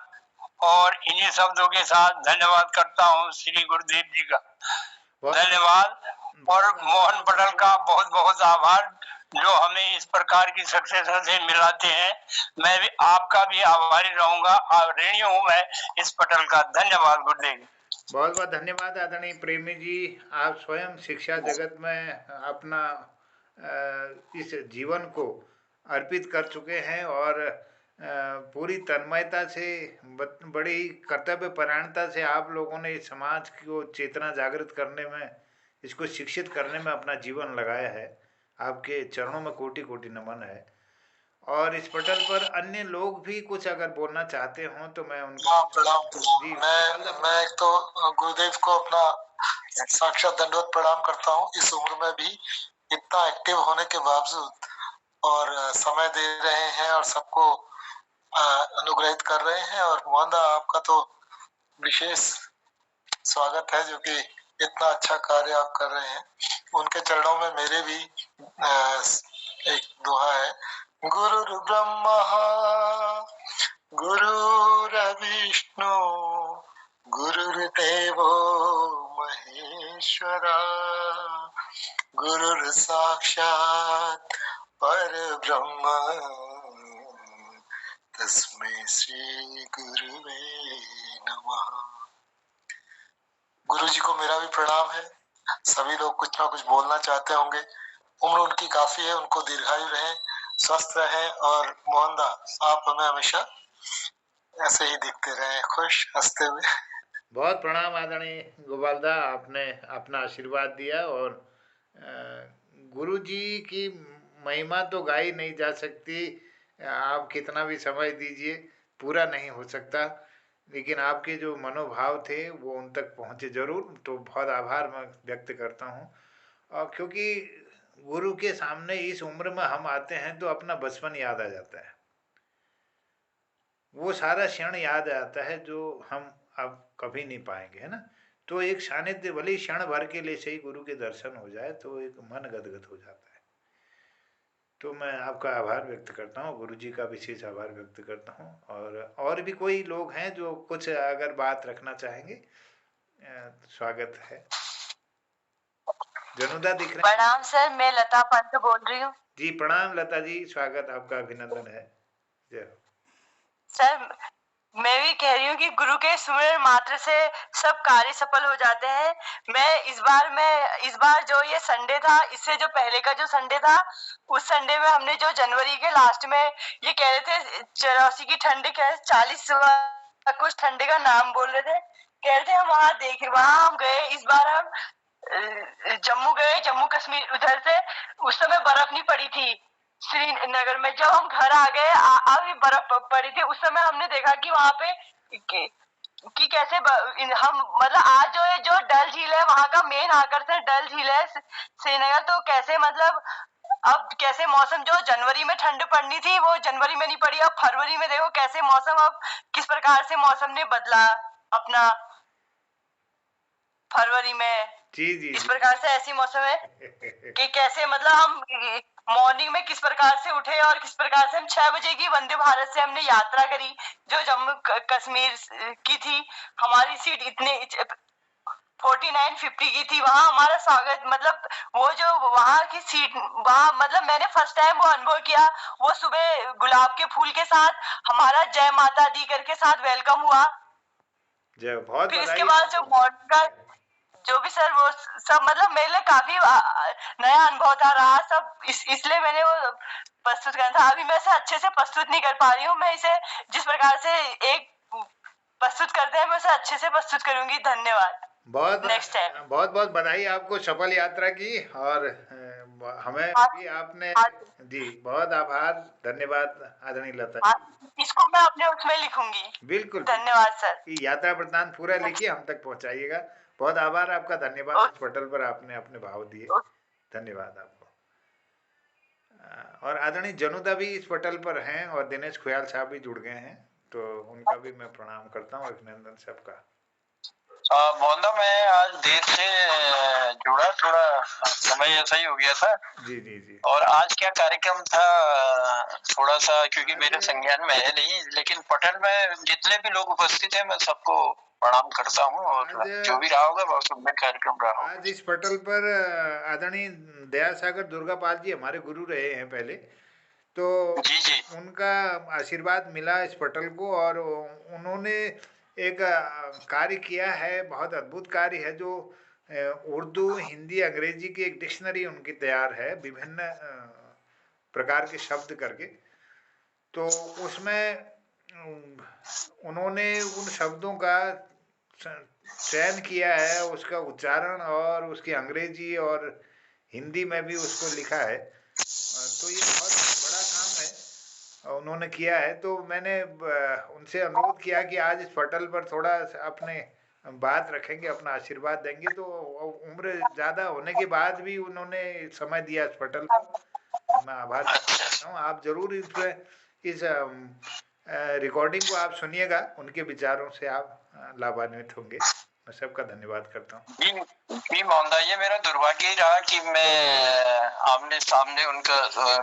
और इन्हीं शब्दों के साथ धन्यवाद करता हूँ श्री गुरुदेव जी का। धन्यवाद। और मोहन पटेल का बहुत बहुत आभार जो हमें इस प्रकार की सक्सेस से मिलाते हैं। मैं भी आपका भी आभारी रहूंगा, और ऋणी हूँ मैं इस पटेल का। धन्यवाद गुरुदेव। बहुत बहुत धन्यवाद आदरणीय प्रेमी जी। आप स्वयं शिक्षा जगत में अपना इस जीवन को अर्पित कर चुके हैं, और पूरी तन्मयता से, बड़ी कर्तव्य परायणता से आप लोगों ने इस समाज को चेतना जागृत करने में, इसको शिक्षित करने में अपना जीवन लगाया है। आपके चरणों में कोटि कोटि नमन है। और इस पटल पर अन्य लोग भी कुछ अगर बोलना चाहते हो तो मैं उनका प्रणाम। मैं एक तो गुरुदेव को अपना साक्षात दंडवत प्रणाम करता हूँ। इस उम्र में भी इतना एक्टिव होने के बावजूद और समय दे रहे हैं और सबको अनुग्रहित कर रहे हैं। और मोहनदा, आपका तो विशेष स्वागत है, जो कि इतना अच्छा कार्य आप कर रहे हैं। उनके चरणों में मेरे भी एक दोहा है। गुरु ब्रह्मा गुरुर्विष्णु गुरुर्देवो महेश्वरा गुरुर् साक्षात् परब्रह्म तस्मै श्री गुरुवे नमः। गुरु जी को मेरा भी प्रणाम है। सभी लोग कुछ ना कुछ बोलना चाहते होंगे। उम्र उनकी काफी है, उनको दीर्घायु रहे, स्वस्थ रहे। और मोहनदा, आप हमें हमेशा ऐसे ही दिखते रहे, खुश हंसते हुए। बहुत प्रणाम आदरणीय गोपालदा, आपने अपना आशीर्वाद दिया। और गुरु जी की महिमा तो गाई नहीं जा सकती। आप कितना भी समय दीजिए पूरा नहीं हो सकता, लेकिन आपके जो मनोभाव थे वो उन तक पहुँचे जरूर। तो बहुत आभार मैं व्यक्त करता हूँ। और क्योंकि गुरु के सामने इस उम्र में हम आते हैं तो अपना बचपन याद आ जाता है, वो सारा क्षण याद आता है जो हम अब कभी नहीं पाएंगे, है ना। तो एक सानिध्य भले ही क्षण भर के लिए सही गुरु के दर्शन हो जाए तो एक मन गदगद हो जाता है। तो मैं आपका आभार व्यक्त करता हूँ, गुरु जी का विशेष आभार व्यक्त करता हूँ। और भी कोई लोग हैं जो कुछ अगर बात रखना चाहेंगे, स्वागत है। जनुदा दिख रहे हैं? प्रणाम सर, मैं लता पंत बोल रही हूँ। जी प्रणाम लता जी, स्वागत, आपका अभिनंदन है। जय हो। सर मैं भी कह रही हूँ कि गुरु के सुमिरन मात्र से सब कार्य सफल हो जाते हैं। मैं इस बार जो ये संडे था, इससे जो पहले का जो संडे था, उस संडे में हमने जो जनवरी के लास्ट में ये कह रहे थे 84 की ठंडी, कह 40 कुछ ठंडे का नाम बोल रहे थे, कह रहे थे हम वहाँ हम गए। इस बार हम जम्मू गए, जम्मू कश्मीर, उधर से उस समय बर्फ नहीं पड़ी थी श्रीनगर में। जब हम घर आ गए अभी बर्फ पड़ी थी। उस समय हमने देखा कि वहाँ पे कि कैसे हम मतलब आज जो डल झील है वहाँ का मेन आकर्षण डल झील है श्रीनगर। तो कैसे मतलब अब कैसे मौसम, जो जनवरी में ठंड पड़नी थी वो जनवरी में नहीं पड़ी। अब फरवरी में देखो कैसे मौसम, अब किस प्रकार से मौसम ने बदला अपना फरवरी में। जी इस प्रकार से ऐसी मौसम है कि कैसे मतलब हम मॉर्निंग में किस प्रकार से उठे और किस प्रकार से हम 6 बजे की वंदे भारत से हमने यात्रा करी जो जम्मू कश्मीर की थी। हमारी सीट इतने 4950 की थी। वहाँ हमारा स्वागत मतलब वो जो वहाँ की सीट, वहाँ मतलब मैंने फर्स्ट टाइम वो अनुभव किया। वो सुबह गुलाब के फूल के साथ हमारा जय माता दी करके साथ वेलकम हुआ। बहुत फिर इसके बाद जो मॉर्निंग का जो भी सर वो सब मतलब मेरे लिए काफी नया अनुभव था रहा सब। इसलिए मैंने वो प्रस्तुत करना था। अभी मैं इसे अच्छे से प्रस्तुत नहीं कर पा रही हूँ। मैं इसे जिस प्रकार से एक प्रस्तुत करते हैं मैं उसे अच्छे से प्रस्तुत करूंगी। धन्यवाद। बहुत बहुत बधाई आपको सफल यात्रा की। और हमें भी आपने जी बहुत आभार, धन्यवाद आदरणीय लता। इसको मैं अपने उसमें लिखूंगी। बिल्कुल, धन्यवाद सर। यात्रा वृत्तांत पूरा लिखिए, हम तक पहुंचाइएगा। बहुत आभार आपका, धन्यवाद इस पटल पर आपने अपने भाव दिए, धन्यवाद आपको। और आदरणीय जनुदा भी इस पटल पर हैं और दिनेश खुयाल साहब भी जुड़ गए हैं, तो उनका भी मैं प्रणाम करता हूँ, अभिनंदन सबका। मोहनदा, मैं आज देर से जुड़ा, थोड़ा समय ऐसा ही हो गया था। जी जी जी। और आज क्या कार्यक्रम था थोड़ा सा, क्योंकि मेरे संज्ञान में है नहीं, लेकिन पटल में जितने भी लोग उपस्थित हैं मैं सबको प्रणाम करता हूँ। और जो भी रहा होगा बहुत सुंदर कार्यक्रम रहा होगा। आज इस पटल पर आदरणीय दयासागर दुर्गापाल जी हमारे गुरु रहे हैं पहले, तो जी उनका आशीर्वाद मिला इस पटल को। और उन्होंने एक कार्य किया है, बहुत अद्भुत कार्य है, जो उर्दू हिंदी अंग्रेजी की एक डिक्शनरी उनकी तैयार है विभिन्न प्रकार के शब्द करके। तो उसमें उन्होंने उन शब्दों का चयन किया है, उसका उच्चारण और उसकी अंग्रेजी और हिंदी में भी उसको लिखा है। तो ये बहुत बड़ा काम है उन्होंने किया है। तो मैंने उनसे अनुरोध किया कि आज इस पटल पर थोड़ा अपने बात रखेंगे, अपना आशीर्वाद देंगे। तो उम्र ज़्यादा होने के बाद भी उन्होंने समय दिया इस पटल को, मैं आभार व्यक्त करता हूँ। आप जरूर इस रिकॉर्डिंग को आप सुनिएगा, उनके विचारों से आप लाभान्वित होंगे। मैं सबका धन्यवाद करता हूँ। जी मोहनदास, ये मेरा दुर्भाग्य ही रहा कि मैं आमने सामने उनका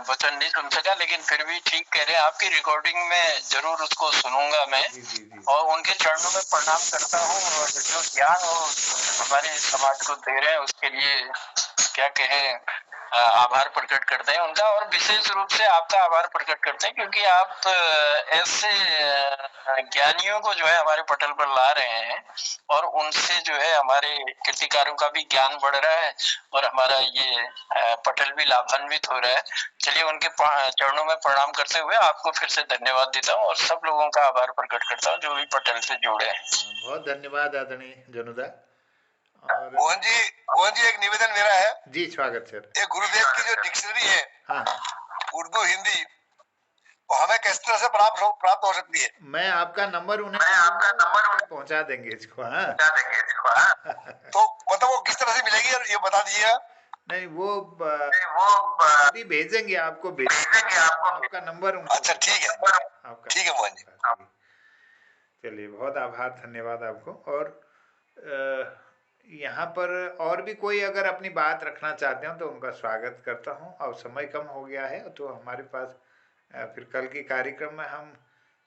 वचन नहीं सुन सका, लेकिन फिर भी ठीक कह रहे हैं, आपकी रिकॉर्डिंग में जरूर उसको सुनूंगा मैं। जी। और उनके चरणों में प्रणाम करता हूँ, और जो ज्ञान वो हमारे समाज को दे रहे हैं उसके लिए क्या कहें, आभार प्रकट करते हैं उनका, और विशेष रूप से आपका आभार प्रकट करते हैं, क्योंकि आप ऐसे ज्ञानियों को जो है हमारे पटल पर ला रहे हैं, और उनसे जो है हमारे कृतिकारों का भी ज्ञान बढ़ रहा है, और हमारा ये पटल भी लाभान्वित हो रहा है। चलिए, उनके चरणों में प्रणाम करते हुए आपको फिर से धन्यवाद देता हूँ, और सब लोगों का आभार प्रकट करता हूँ जो भी पटल से जुड़े हैं। बहुत धन्यवाद आदरणीय जनुदा। और मोहन जी एक निवेदन मेरा है। जी, स्वागत सर। ये गुरुदेव की जो डिक्शनरी है, हाँ, उर्दू हिंदी, वो हमें किस तरह से प्राप्त हो सकती है? मैं आपका नंबर उन्हें पहुंचा देंगे इसको। हाँ, तो मतलब वो किस तरह से मिलेगी ये बता दीजिएगा। नहीं, वो भेजेंगे आपको, आपका नंबर उनको। अच्छा, ठीक है, आपका ठीक है मोहन जी। चलिए, बहुत आभार, धन्यवाद आपको। और यहाँ पर और भी कोई अगर अपनी बात रखना चाहते हो तो उनका स्वागत करता हूँ। और समय कम हो गया है तो हमारे पास फिर कल के कार्यक्रम में हम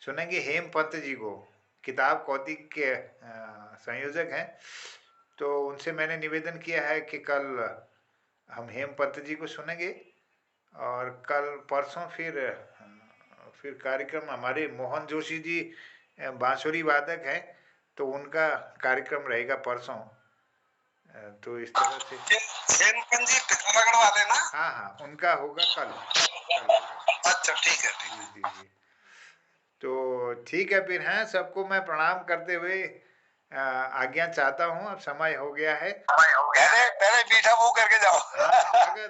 सुनेंगे हेमपंत जी को, किताब कौतिक के संयोजक हैं। तो उनसे मैंने निवेदन किया है कि कल हम हेमपंत जी को सुनेंगे, और कल परसों फिर कार्यक्रम हमारे मोहन जोशी जी बांसुरी वादक हैं, तो उनका कार्यक्रम रहेगा परसों। तो इस तरह से हेमपंत जी पिथौरागढ़ वाले ना? हाँ, उनका होगा कल। अच्छा, ठीक है। जी। तो ठीक है, फिर हैं सबको मैं प्रणाम करते हुए आज्ञा चाहता हूँ। अब समय हो गया है। पहले मीठा मुंह करके जाओ।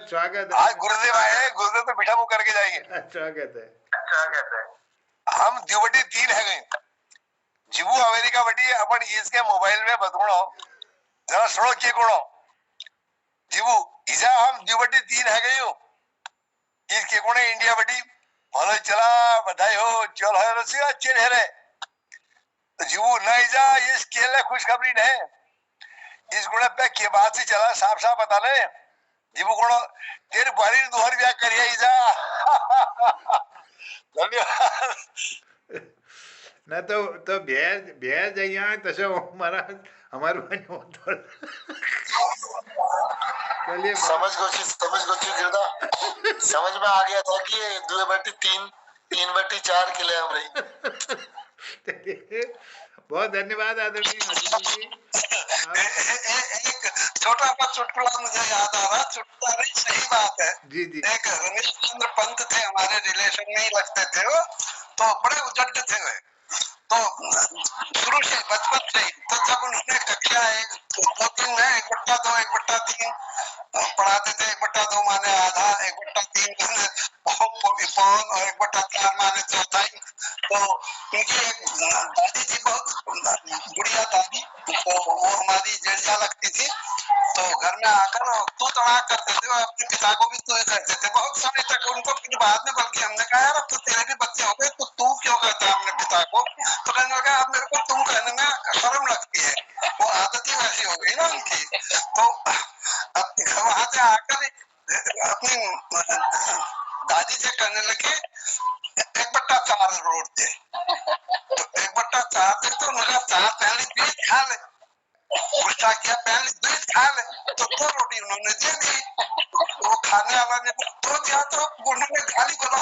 स्वागत है। आज गुरुदेव आए, गुरुदेव तो मीठा मुंह करके जाएंगे। स्वागत है। हम दिवटी 3 है गए, जीवू अमेरिका बटी अपन इसके मोबाइल में बतूड़ो जरा सुनो के कोड़ो जीवू इजा हम दिवटी 3 है गए इसके कोने इंडिया बटी भलो चला बधाई हो चल है रसिया चेन है रे तो जीवू ना इजा ये स्केल खुशखबरी नहीं इस गुणे पे के बात से चला साफ बता ले जीवू कोड़ो तेरे बारी दोहर ब्याह करिए इजा। धन्यवाद। ना तो ब्याज यहाँ तसं हमारे चलिए, समझ गोची गिरदा समझ में आ गया था कि 2/3 किले हम रही। बहुत धन्यवाद आदरणीय जी। एक छोटा सा चुटकुला मुझे याद आ रहा, चुटकुला नहीं सही बात है। जी। एक रमेश चंद्र पंत थे, हमारे रिलेशन में ही लगते थे वो, तो बड़े उजट थे वे, तो शुरू से बचपन से, तो जब उन्होंने कक्षा 1-2-3 में 1/2 1/3 पढ़ाते थे, 1/2 माने आधा, 1/3 माने पौन और 1/4 माने चौथाई। तो उनकी एक दादी थी, बहुत बुढ़िया दादी, तो वो हमारी जड़िया लगती थी, तो घर में आकर तू तड़ाक करते थे, अपने पिता को भी तू ही करते थे बहुत समय तक उनको। फिर बाद में बल्कि हमने कहा यार अब तो तेरे भी बच्चे हो गए तो तू क्यों कहता है अपने पिता को, तो कहने लगा अब मेरे को तुम कहने में शर्म लगती है, वो आदत ही वैसी हो गई ना उनकी। तो वहां से आकर अपनी दादी से कहने लगे 1/4 रोट दे, तो 1/4 दे, तो उन्होंने 4 पहले बीज खा ले, गुस्सा किया, पहले बीज खा ले, तो 2 रोटी उन्होंने दे दी। वो खाने वाला ने 2 दिया, तो उन्होंने गाली बना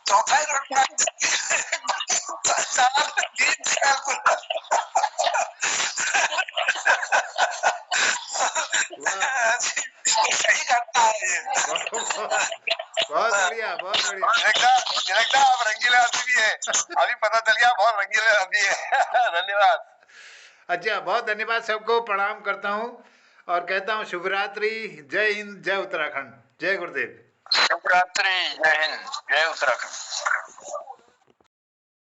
चौथा ही रोटी 4 बीज खा सही घटना है ये। बहुत बढ़िया। जनकता आप रंगीले आदमी भी है, अभी पता चल गया बहुत रंगीले आदमी है। धन्यवाद। अच्छा, बहुत धन्यवाद, सबको प्रणाम करता हूँ और कहता हूँ शुभरात्रि, जय हिंद, जय उत्तराखंड, जय गुरुदेव। शुभरात्रि, जय हिंद, जय उत्तराखंड।